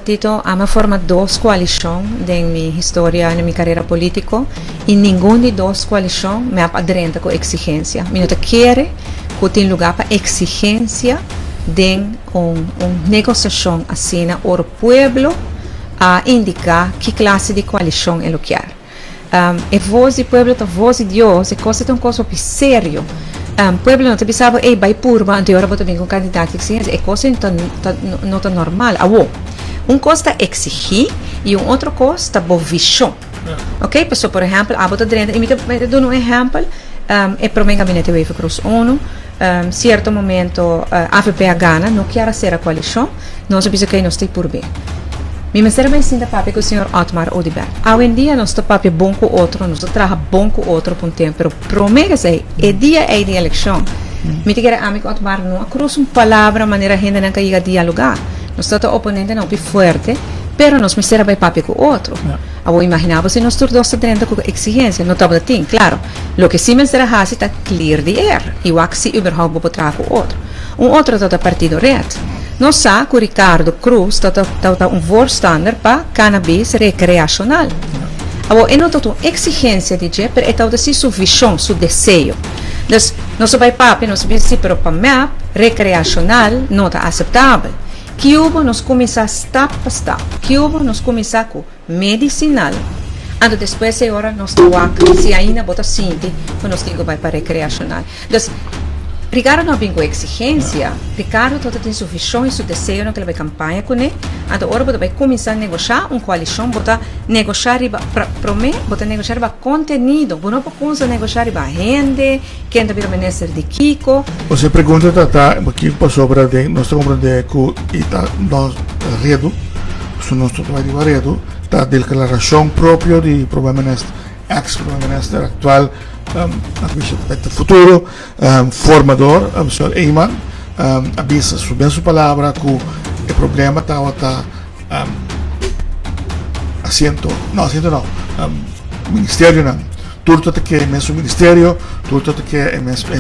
Tito, amo formar dos coalições em minha história, na minha carreira política, e nenhum de duas coalições me apadrenta com exigência. Eu não quero que tenha lugar para exigência de uma negociação assim, o povo a indicar que classe de coalição ele quer. E voz do povo, a voz de Deus, é uma coisa séria. O povo não pensava, vai purba, agora vou ter um candidato de exigência, é coisa não tão normal. Uma coisa é exigir e outra coisa é boa visão. Ok? Por exemplo, a bota dentro, eu dou um exemplo, é para o meu gabinete de Cruz ONU, certo momento, a AFP Gana não quer ser a coalição, nós precisamos que nós estejamos por bem. Me será bem sim da papi com o senhor Otmar Odibert. Hoje em dia, nós estamos bom com outro, nós trabalhamos bom com outro por um tempo, mas promete é dia de eleição. Me diga, amigo Otmar, não cruz uma palavra, maneira gente não quer dialogar. Nós estamos oponente não é forte, mas nós me será bem papi com outro. Eu imaginava se nós todos estamos com exigência, não estamos assim, claro. O que sim me será fácil é clear the air, e o que se überhaupt vou trabalhar com outro. Outro é o partido red. Nós sabemos que o Ricardo Cruz é um voorstander para cannabis recreacional. E não é uma exigência de dizer, mas é assim sua visão, seu desejo. Então, nós vai papi, nós pensamos, pero para mim, recreacional não é aceitável. Que nós começamos step por step. Que nós começamos com medicinal. E depois, agora, nós temos se ainda bota sinti, nós temos que vai para recreacional. Então, Ricardo não tem exigência, Ricardo tem sua visão e seu desejo naquela campanha com ele. Agora vai começar a negociar uma coalição, botar negociar para mim, botar negociar para conteúdo, não para negociar para gente, quem está ministro de Kiko. Você pergunta aqui sobre nossa compreende que está nós redo, se nós estamos redo, está a declaração própria de primeiro-ministro, ex-primeiro-ministro atual. No futuro formador, o Sr. Eyman, avisa sua palavra que o problema está ministério não, tudo que é mesmo ministério, tudo que é mesmo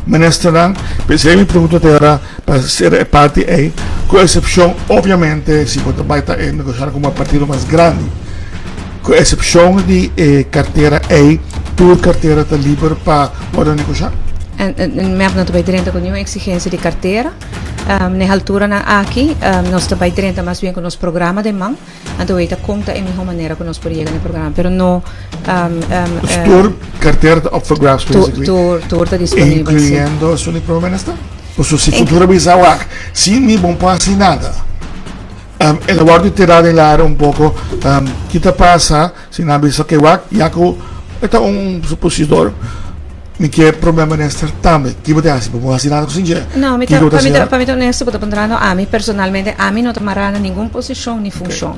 ministro não, mas eu me pergunto agora para ser parte aí, com exceção, obviamente, se você vai negociar com um partido mais grande, com exceção de carteira aí, tua carteira está livre para poder negociar? Me não estou dentro com nenhuma exigência de carteira. Na altura aqui, nós estamos dentro mais bem com o nosso programa de mão. Então, eu conta em melhor maneira que nós podemos chegar no programa. Mas não... tua carteira está up for grabs, basically. Tua está disponível. Incluindo o seu primeiro-ministro? Ou se futuro bisauá, sim, me bom para assim nada. Ela vai tirar de lá um pouco, que te passa, se não avisa que já que é supositor, me que problema nesta também, que você acha, vou assinar com você? Não, para mim honesto, vou te a mim personalmente, a mim não tomará nenhuma posição nem função.